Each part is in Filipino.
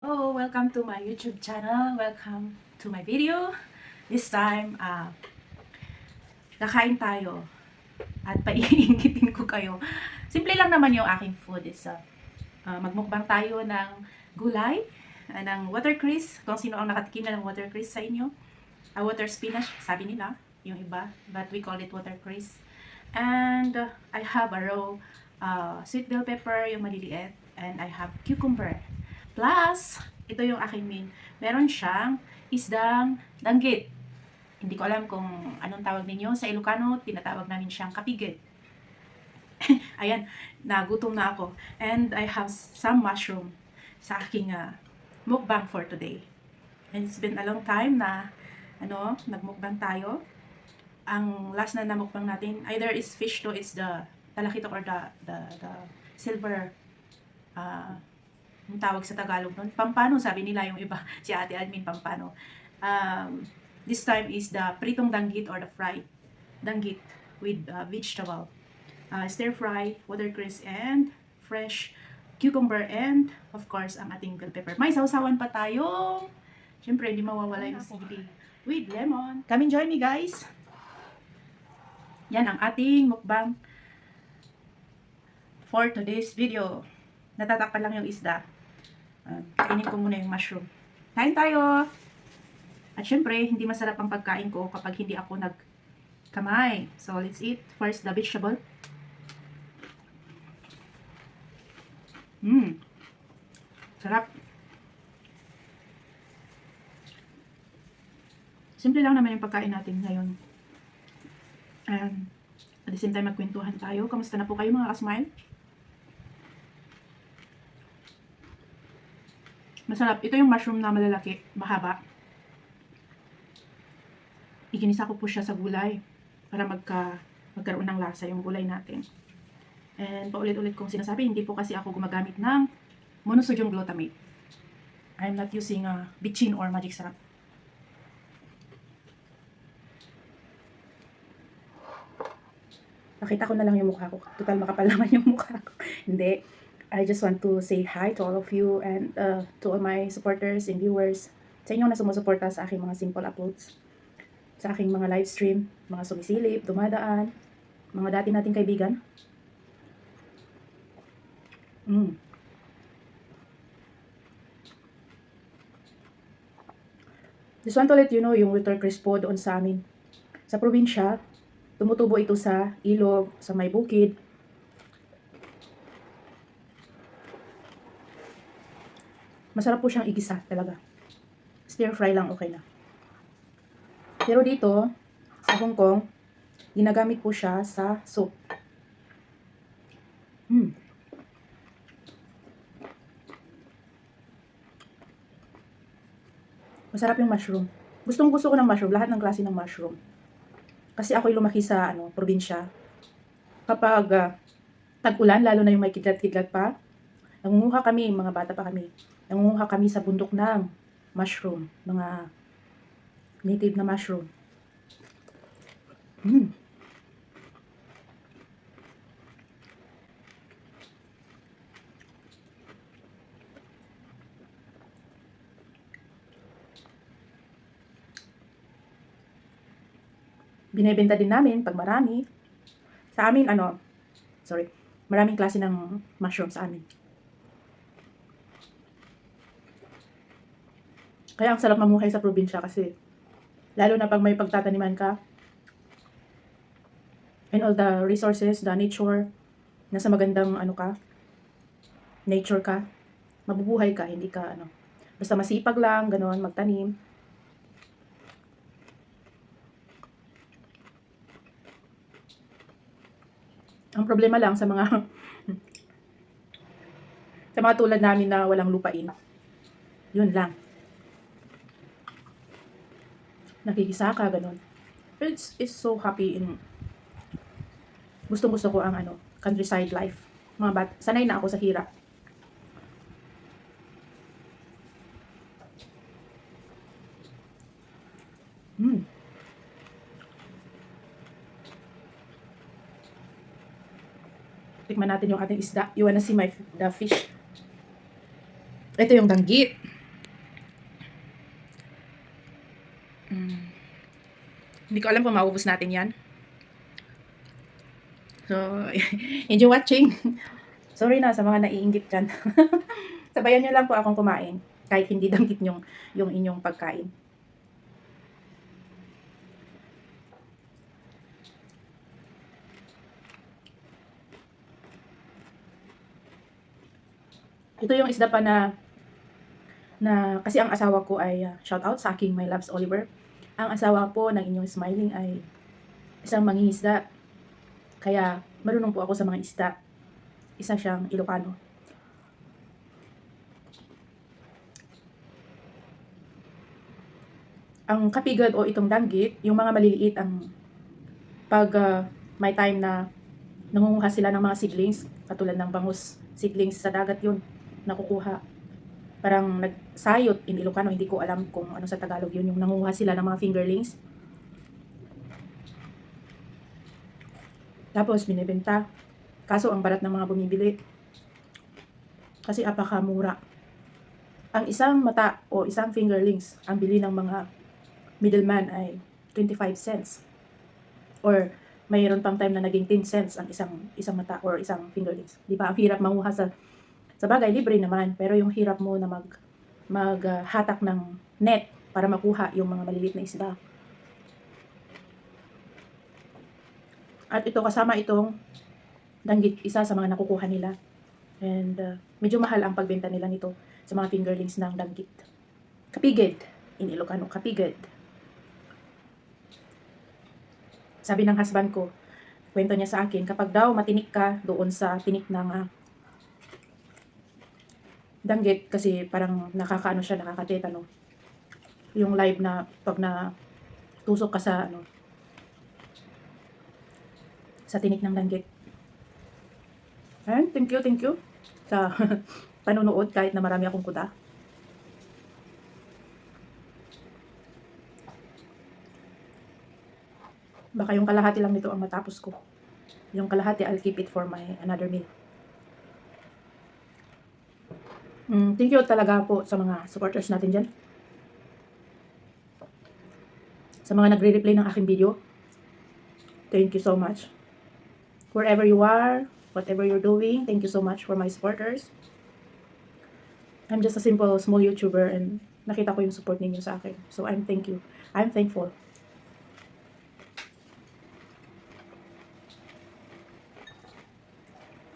Oh, welcome to my YouTube channel. Welcome to my video. This time, kakain tayo at paiingitin ko kayo. Simple lang naman yung aking food. Magmukbang tayo ng gulay, ng watercress. Kung sino ang nakatikim na ng watercress sa inyo. Water spinach, sabi nila, yung iba. But we call it watercress. And I have a raw sweet bell pepper, yung maliliit. And I have cucumber. Plus, ito yung aking main. Meron siyang isdang danggit. Hindi ko alam kung anong tawag ninyo. Sa Ilocano, tinatawag namin siyang kapigit. Ayan, nagutom na ako. And I have some mushroom sa aking mukbang for today. And it's been a long time na nagmukbang tayo. Ang last na namukbang natin, either is fish to, it's the talakitok or the silver yung tawag sa Tagalog nun. Pampano, sabi nila yung iba. Si Ate Admin, pampano. This time is the pritong danggit or the fried danggit with vegetable. Stir fry, watercress, and fresh cucumber, and of course, ang ating bell pepper. May sausawan pa tayo. Siyempre, hindi mawawala yung sili with lemon. Come and join me, guys. Yan ang ating mukbang for today's video. Natatakpan lang yung isda. Kainin ko muna yung mushroom. Kain tayo! At syempre, hindi masarap ang pagkain ko kapag hindi ako nagkamay. So, let's eat first the vegetable. Sarap. Simple lang naman yung pagkain natin ngayon. And at the same time, magkwentuhan tayo. Kamusta na po kayo mga kasmile? Masarap. Ito yung mushroom na malalaki, mahaba. Iginisa ko po siya sa gulay para magkaroon ng lasa yung gulay natin. And paulit-ulit kong sinasabi, hindi po kasi ako gumagamit ng monosodium glutamate. I'm not using bitchin or magic syrup. Pakita ko na lang yung mukha ko. Total makapal naman yung mukha ko. Hindi. I just want to say hi to all of you and to all my supporters and viewers. Sa inyo na sumusuporta sa aking mga simple uploads. Sa aking mga live stream, mga sumisilip, dumadaan, mga dati nating kaibigan. Just want to let you know yung watercress po doon sa amin. Sa probinsya, tumutubo ito sa ilog, sa may bukid. Masarap po siyang igisa talaga. Stir fry lang okay na. Pero dito, sa Hong Kong, ginagamit po siya sa soup. Masarap yung mushroom. Gustong gusto ko ng mushroom, lahat ng klase ng mushroom. Kasi ako'y lumaki sa probinsya. Kapag tag-ulan, lalo na yung may kidlat-kidlat pa, nangunguha kami, mga bata pa kami, nangunguha kami sa bundok ng mushroom, mga native na mushroom. Binebenta din namin pag marami. Sa amin, maraming klase ng mushroom sa amin. Kaya ang sarap mamuhay sa probinsya kasi lalo na pag may pagtataniman ka and all the resources, the nature, nasa magandang nature ka, mabubuhay ka, hindi ka basta masipag lang, gano'n, magtanim. Ang problema lang sa mga sa mga tulad namin na walang lupain. Yun lang. Nakikisa ka, ganun. It's so happy in gustong-gusto ko ang countryside life. Sanay na ako sa hirap. Tikman natin yung ating isda. You wanna see the fish? Ito yung danggit. Hindi ko alam kung maubos natin yan. So, enjoy watching. Sorry na sa mga naiinggit dyan. Sabayan nyo lang po akong kumain. Kahit hindi danggit yung inyong pagkain. Ito yung isda pa na kasi ang asawa ko ay shout out sa aking my loves Oliver. Ang asawa po ng inyong smiling ay isang mangingisda. Kaya marunong po ako sa mga isda. Isa siyang Ilocano. Ang kapigad o itong danggit, yung mga maliliit ang pag may time na nangunguha sila ng mga seedlings, katulad ng bangus seedlings sa dagat yun, nakukuha. Parang nagsayot in Ilocano, hindi ko alam kung ano sa Tagalog yun, yung nangunguha sila ng mga fingerlings. Tapos binibenta. Kaso ang barat ng mga bumibili. Kasi apakamura. Ang isang mata o isang fingerlings, ang bili ng mga middleman ay 25 cents. Or mayroon pang time na naging 10 cents ang isang mata or isang fingerlings. Di ba? Ang hirap manguha sa bagay, libre naman. Pero yung hirap mo na maghatak ng net para makuha yung mga maliliit na isda. At ito kasama itong danggit, isa sa mga nakukuha nila. And medyo mahal ang pagbenta nila nito sa mga fingerlings ng danggit. Kapigid in Ilocano, kapigid. Sabi ng husband ko, kwento niya sa akin, kapag daw matinik ka doon sa tinik ng danggit, kasi parang nakakaano siya, nakakatetano. Yung live na pag na tusok ka sa sa tinik ng danggit. And thank you sa panunood kahit na marami akong kuda. Baka yung kalahati lang nito ang matapos ko. Yung kalahati, I'll keep it for my another meal. Thank you talaga po sa mga supporters natin dyan. Sa mga nagre-replay ng aking video. Thank you so much. Wherever you are, whatever you're doing, thank you so much for my supporters. I'm just a simple, small YouTuber and nakita ko yung support ninyo sa akin. So I'm thankful.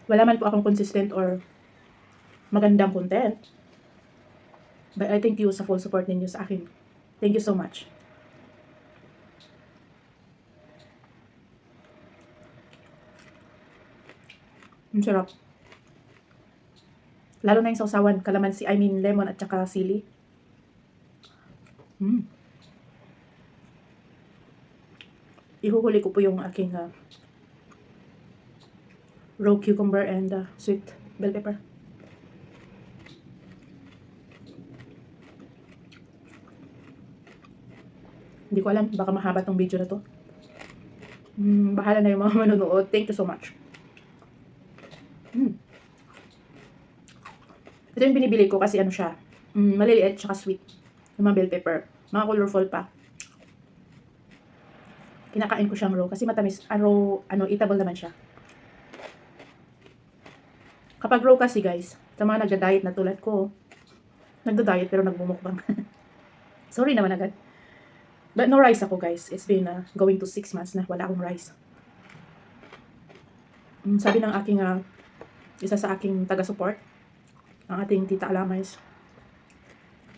Wala man po akong consistent or magandang content. But I thank you sa full support ninyo sa akin. Thank you so much. Ang sarap. Lalo na yung sausawan, kalamansi, lemon at saka sili. Ihuhuli ko po yung aking raw cucumber and sweet bell pepper. Hindi ko alam, baka mahaba tong video na to. Bahala na yung mga manonood. Thank you so much. Ito yung binibili ko kasi ano siya, maliliit tsaka sweet. Yung mga bell pepper. Mga colorful pa. Kinakain ko siyang raw kasi matamis. Eatable naman siya. Kapag raw kasi guys, sa mga nagda-diet na tulad ko, nagda-diet pero nagmumukbang. Sorry naman agad. But no rice ako guys. It's been going to 6 months na wala akong rice. Sabi ng aking isa sa aking taga-support, ang ating Tita Alamais,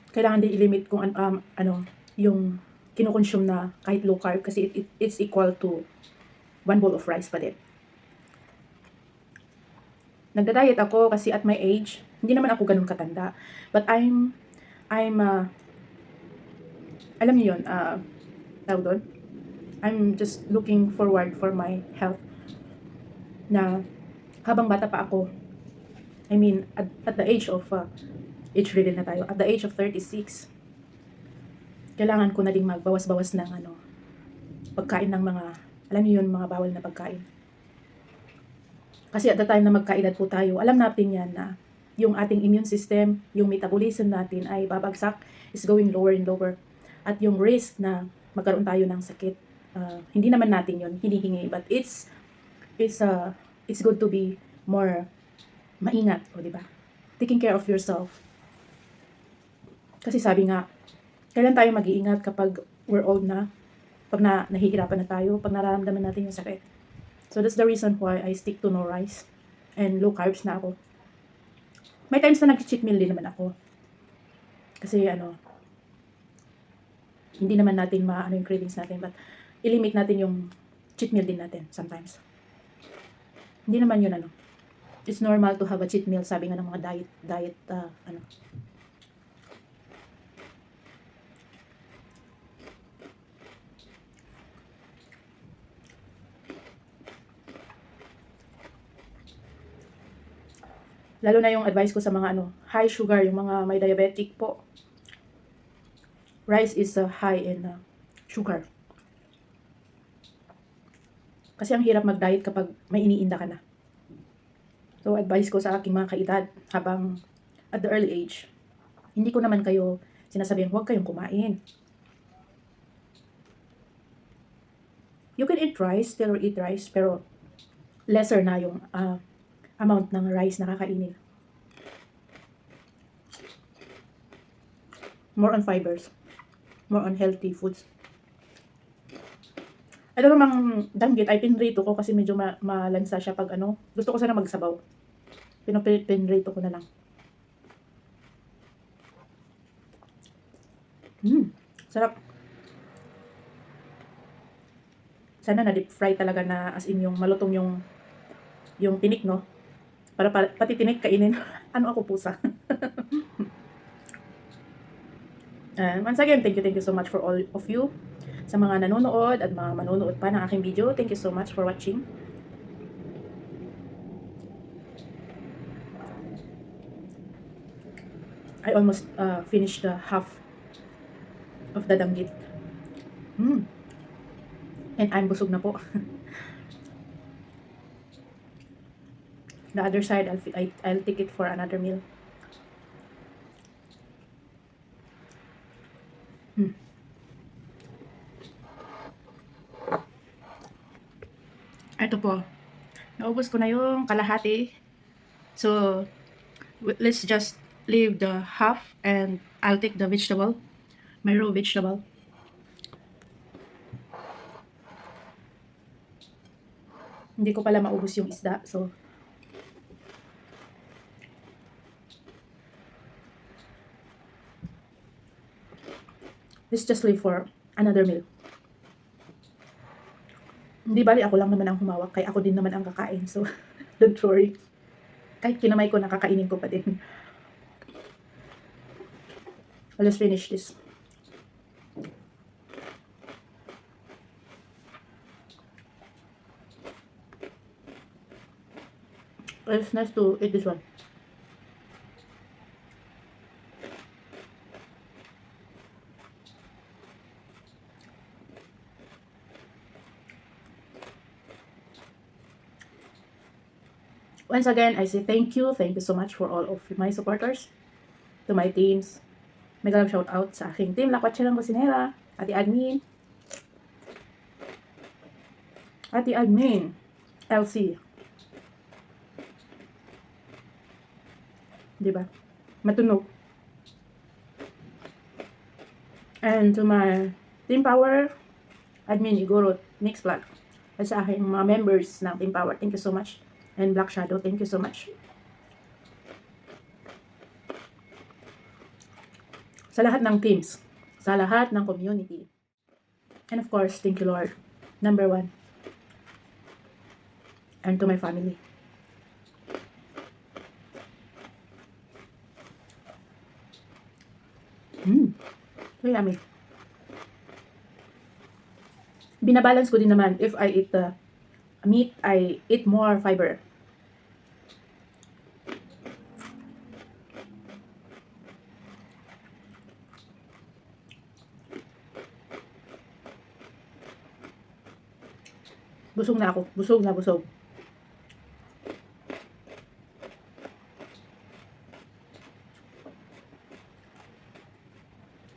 kailangan din i-limit kung yung kinukonsume na kahit low carb kasi it's equal to 1 bowl of rice pa din. Nagda-diet ako kasi at my age, hindi naman ako ganun katanda. But I'm alam niyo yun, tawag doon, I'm just looking forward for my health na habang bata pa ako, at the age of, age reveal na tayo, at the age of 36, kailangan ko na ding magbawas-bawas ng pagkain ng mga, alam niyo yun, mga bawal na pagkain. Kasi at the time na magkaedad po tayo, alam natin yan na yung ating immune system, yung metabolism natin ay babagsak, is going lower and lower. At yung risk na magkaroon tayo ng sakit, hindi naman natin yon hinihingi, but it's it's good to be more maingat, o di ba? Taking care of yourself. Kasi sabi nga, kailan tayo mag-iingat kapag we're old na, pag nahihirapan na tayo, pag nararamdaman natin yung sakit. So that's the reason why I stick to no rice and low carbs na ako. May times na nag-cheat meal din naman ako. Kasi hindi naman natin maano yung cravings natin, but i-limit natin yung cheat meal din natin sometimes. Hindi naman yun it's normal to have a cheat meal, sabi nga ng mga diet lalo na yung advice ko sa mga high sugar, yung mga may diabetic po. Rice is high in sugar. Kasi ang hirap mag-diet kapag may iniinda ka na. So, advice ko sa aking mga kaedad habang at the early age, hindi ko naman kayo sinasabihin, huwag kayong kumain. You can eat rice, still eat rice, pero lesser na yung amount ng rice na kakainin. More on fibers. More on healthy foods. Ito namang danggit ay pinrito ko kasi medyo malansa siya pag gusto ko sana magsabaw. Pinrito ko na lang. Sarap. Sana na deep fry talaga na as in yung malutong yung tinik, no? Para pati tinik kainin. Ano ako, pusa? Once again, thank you so much for all of you. Sa mga nanonood at mga manonood pa ng aking video, thank you so much for watching. I almost finished the half of the danggit. And I'm busog na po. The other side, I'll take it for another meal. Ito po. Naubos ko na yung kalahati. So, let's just leave the half and I'll take the vegetable. My raw vegetable. Hindi ko pala maubos yung isda. So, let's just leave for another meal. Hindi bali, ako lang naman ang humawak, kaya ako din naman ang kakain. So, don't worry. Kahit kinamay ko, nakakainin ko pa din. Let's finish this. It's nice to eat this one. Once again, I say thank you so much for all of my supporters, to my teams. Mega shout out sa aking team, La Cuacharang Cocinera, Ate Admin, LC. Diba? Matunog. And to my Team Power, Admin Igoro, Mix Vlog. At sa aking mga members ng Team Power, thank you so much. And Black Shadow, thank you so much. Sa lahat ng teams, sa lahat ng community. And of course, thank you Lord. Number 1. And to my family. So yummy. Binabalance ko din naman. If I eat meat, I eat more fiber. Busog na ako. Busog na busog.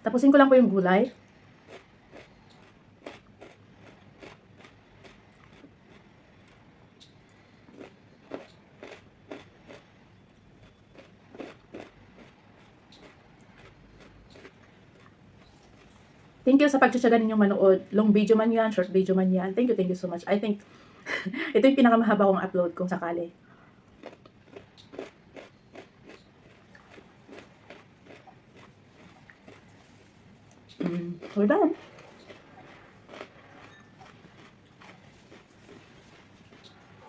Tapusin ko lang po yung gulay. Thank you sa pagtsatsaga ninyong manood. Long video man yan, short video man yan. Thank you so much. I think, ito yung pinakamahaba kong upload kung sakali. We're done.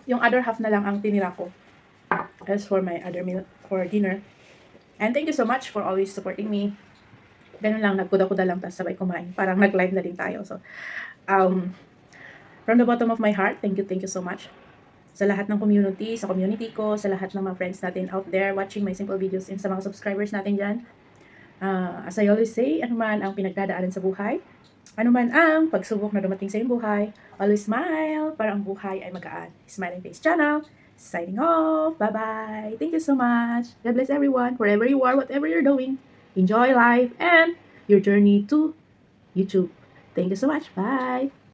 Yung other half na lang ang tinira ko as for my other meal for dinner. And thank you so much for always supporting me. Ganun lang, nagkuda-kuda lang, tapos sabay kumain. Parang nag-live na din tayo. So, from the bottom of my heart, thank you so much. Sa lahat ng community, sa community ko, sa lahat ng mga friends natin out there watching my simple videos, and sa mga subscribers natin dyan. As I always say, ano man ang pinagdadaanan sa buhay, ano man ang pagsubok na dumating sa iyong buhay, always smile para ang buhay ay magaan. Smiling Face Channel, signing off. Bye-bye. Thank you so much. God bless everyone, wherever you are, whatever you're doing. Enjoy life and your journey to YouTube. Thank you so much. Bye.